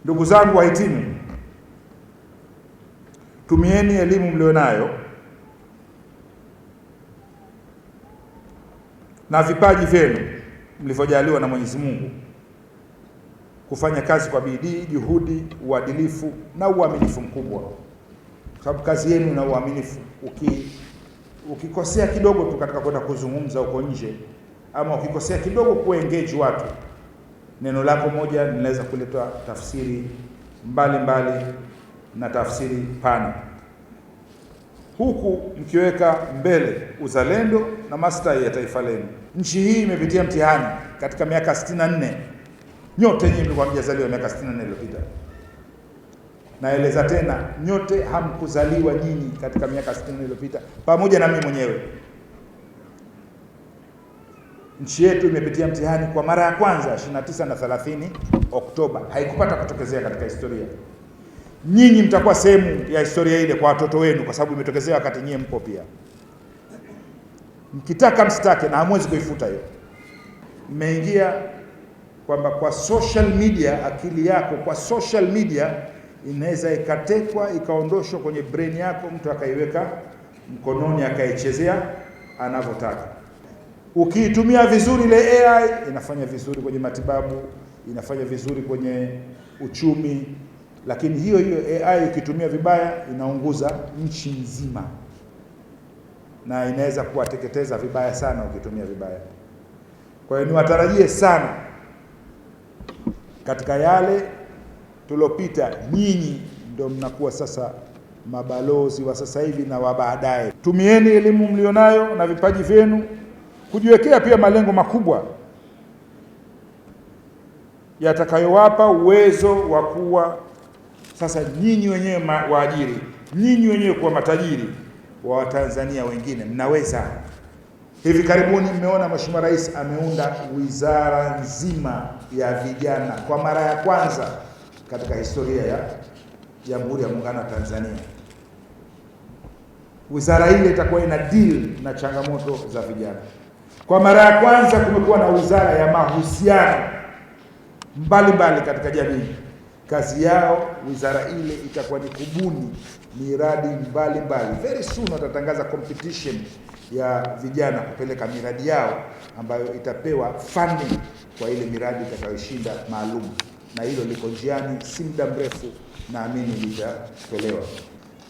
Ndugu zangu wahitimu, tumieni elimu mlionayo na vipaji vyenu mlivyojaliwa na Mwenyezi Mungu kufanya kazi kwa bidii, juhudi, uadilifu na uaminifu mkubwa. Kwa sababu kazi yenu na uaminifu, ukikosea kidogo tu katika kwenda kuzungumza huko nje, ama ukikosea kidogo kuengage watu, neno lako moja linaweza kuleta tafsiri mbalimbali na tafsiri pana, huku mkiweka mbele uzalendo na maslahi ya taifa lenu. Nchi hii imepitia mtihani katika miaka 64. Nyote nyinyi mlikuwa mjazaliwa miaka 64 iliyopita. Naeleza tena, nyote hamkuzaliwa nyinyi katika miaka 64 iliyopita, pamoja na mimi mwenyewe. Nchi yetu imepitia mtihani kwa mara ya kwanza 29 na 30 Oktoba. Haikupata kutokezea katika historia. Nyinyi mtakuwa sehemu ya historia ile kwa watoto wenu, kwa sababu imetokezea wakati nyinyi mpo pia. Mkitaka msitake, na hamwezi kuifuta hiyo. Mmeingia kwamba kwa social media, akili yako kwa social media inaweza ikatekwa, ikaondoshwa kwenye brain yako, mtu akaiweka mkononi akaichezea anavyotaka. Ukiitumia vizuri ile AI inafanya vizuri kwenye matibabu, inafanya vizuri kwenye uchumi, lakini hiyo AI ukitumia vibaya inaunguza nchi nzima, na inaweza kuwateketeza vibaya sana ukitumia vibaya. Kwa hiyo niwatarajie sana katika yale tulopita, nyinyi ndio mnakuwa sasa mabalozi wa sasa hivi na wa baadaye. Tumieni elimu mlionayo na vipaji vyenu kujiwekea pia malengo makubwa yatakayowapa uwezo wa kuwa sasa nyinyi wenyewe waajiri, nyinyi wenyewe kuwa matajiri wa Watanzania wengine. Mnaweza. Hivi karibuni mmeona Mheshimiwa Rais ameunda wizara nzima ya vijana kwa mara ya kwanza katika historia ya Jamhuri ya Muungano wa Tanzania. Wizara ile itakuwa ina deal na changamoto za vijana. Kwa mara ya kwanza kumekuwa na wizara ya mahusiano mbalimbali katika jamii. Kazi yao wizara ile itakuwa ni kubuni miradi mbalimbali. Very soon watatangaza competition ya vijana kupeleka miradi yao ambayo itapewa funding kwa ile miradi itakayoshinda maalum, na hilo liko njiani, si muda mrefu naamini litatolewa.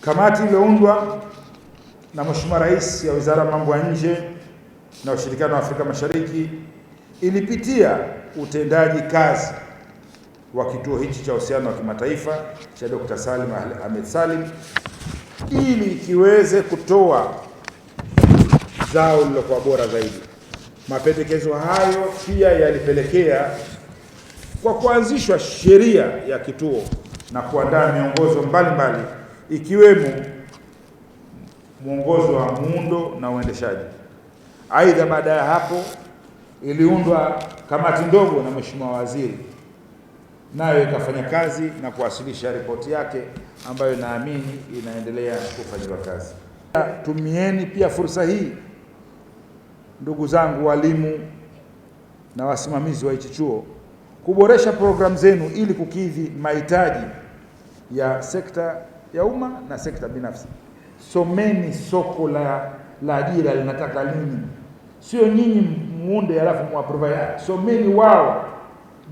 Kamati iliyoundwa na Mheshimiwa Rais ya Wizara ya Mambo ya Nje na Ushirikiano wa Afrika Mashariki ilipitia utendaji kazi wa kituo hichi cha uhusiano wa kimataifa cha Dr. Salim Ahmed Salim ili kiweze kutoa zao lilokuwa bora zaidi. Mapendekezo hayo pia yalipelekea kwa kuanzishwa sheria ya kituo na kuandaa miongozo mbalimbali ikiwemo mwongozo wa muundo na uendeshaji. Aidha, baada ya hapo iliundwa kamati ndogo na Mheshimiwa Waziri, nayo ikafanya kazi na kuwasilisha ripoti yake ambayo naamini inaendelea kufanywa kazi. Tumieni pia fursa hii, ndugu zangu walimu na wasimamizi wa hichi chuo, kuboresha programu zenu ili kukidhi mahitaji ya sekta ya umma na sekta binafsi. Someni soko la ajira linataka nini, sio nyinyi muunde alafu muaprovide. Someni wao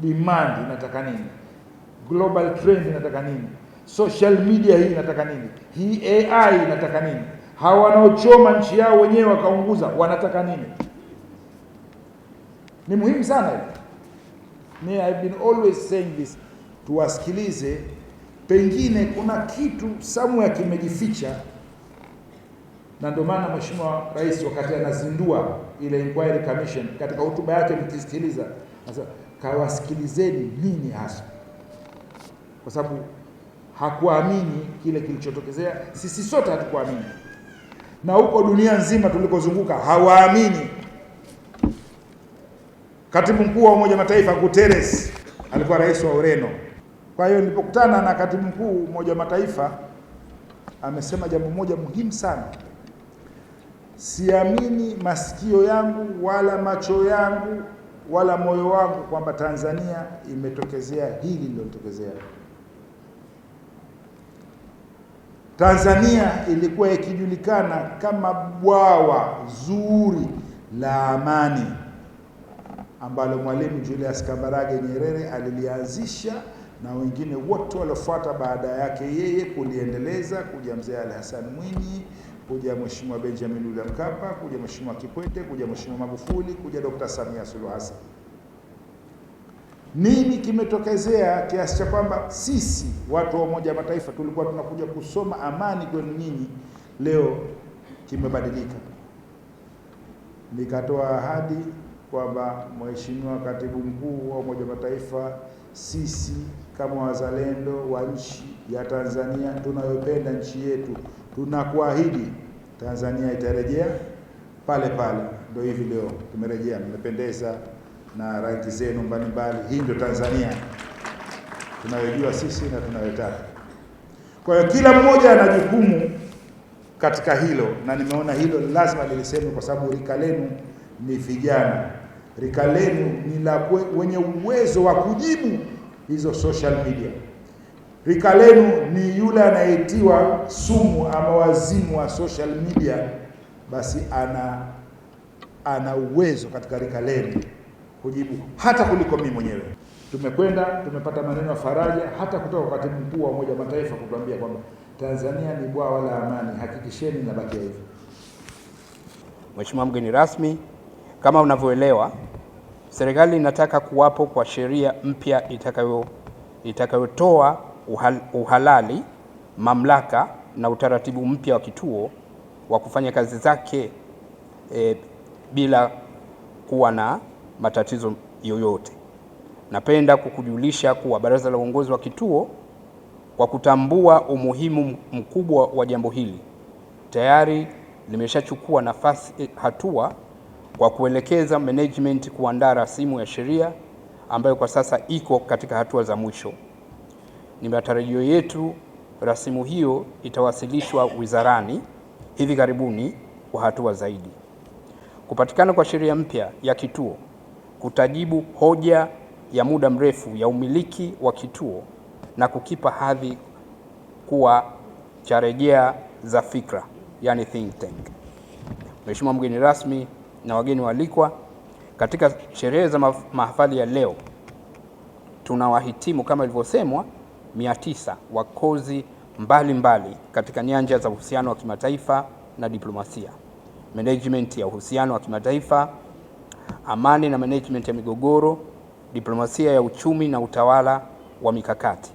demand inataka nini, global trend inataka nini, social media hii inataka nini, hii AI inataka nini, hawa wanaochoma nchi yao wenyewe wakaunguza wanataka nini. Ni muhimu sana hivi. I've been always saying this, tuwasikilize. Pengine kuna kitu somewhere kimejificha, na ndio maana Mheshimiwa Rais wakati anazindua ile inquiry commission katika hotuba yake, mkisikiliza sasa, kawasikilizeni nini hasa, kwa sababu hakuamini kile kilichotokezea. Sisi sote hatukuamini, na huko dunia nzima tulikozunguka hawaamini. Katibu mkuu wa Umoja wa Mataifa Guterres alikuwa rais wa Ureno. Kwa hiyo nilipokutana na katibu mkuu wa Umoja wa Mataifa, amesema jambo moja muhimu sana: siamini masikio yangu wala macho yangu wala moyo wangu kwamba Tanzania imetokezea hili lilotokezea. Tanzania ilikuwa ikijulikana kama bwawa zuri la amani ambalo Mwalimu Julius Kambarage Nyerere alilianzisha na wengine wote waliofuata baada yake yeye kuliendeleza, kuja Mzee Ali Hassan Mwinyi, kuja Mheshimiwa Benjamin William Mkapa, kuja Mheshimiwa Kikwete, kuja Mheshimiwa Magufuli, kuja Dr. Samia Suluhu Hassan. Nini kimetokezea kiasi cha kwamba sisi watu wa Umoja wa Mataifa tulikuwa tunakuja kusoma amani kwenu nyinyi, leo kimebadilika. Nikatoa ahadi kwamba Mheshimiwa Katibu Mkuu wa Umoja wa Mataifa, sisi kama wazalendo wa nchi ya Tanzania tunayopenda nchi yetu, tunakuahidi Tanzania itarejea pale pale. Ndio hivi leo tumerejea, mmependeza na rangi zenu mbalimbali. Hii ndio Tanzania tunayojua sisi na tunayotaka. Kwa hiyo kila mmoja ana jukumu katika hilo, na nimeona hilo lazima niliseme kwa sababu rika lenu ni vijana, rika lenu ni la wenye uwezo wa kujibu hizo social media. Rika lenu ni yule anaitiwa sumu ama wazimu wa social media, basi ana uwezo katika rika lenu kujibu hata kuliko mimi mwenyewe. Tumepata maneno ya faraja hata kutoka kwa Katibu Mkuu wa Umoja wa Mataifa kutuambia kwamba Tanzania ni bwawa la amani, hakikisheni inabakia hivyo. Mheshimiwa mgeni rasmi, kama unavyoelewa, serikali inataka kuwapo kwa sheria mpya itakayotoa uhalali, mamlaka na utaratibu mpya wa kituo wa kufanya kazi zake bila kuwa na matatizo yoyote. Napenda kukujulisha kuwa Baraza la Uongozi wa kituo, kwa kutambua umuhimu mkubwa wa jambo hili, tayari limeshachukua hatua kwa kuelekeza management kuandaa rasimu ya sheria ambayo kwa sasa iko katika hatua za mwisho. Ni matarajio yetu rasimu hiyo itawasilishwa wizarani hivi karibuni kwa hatua zaidi. Kupatikana kwa sheria mpya ya kituo kutajibu hoja ya muda mrefu ya umiliki wa kituo na kukipa hadhi kuwa cha rejea za fikra, yani think tank. Mheshimiwa mgeni rasmi na wageni waalikwa, katika sherehe za mahafali ya leo tunawahitimu kama ilivyosemwa 900 wa kozi mbalimbali katika nyanja za uhusiano wa kimataifa na diplomasia, management ya uhusiano wa kimataifa, amani na management ya migogoro, diplomasia ya uchumi na utawala wa mikakati,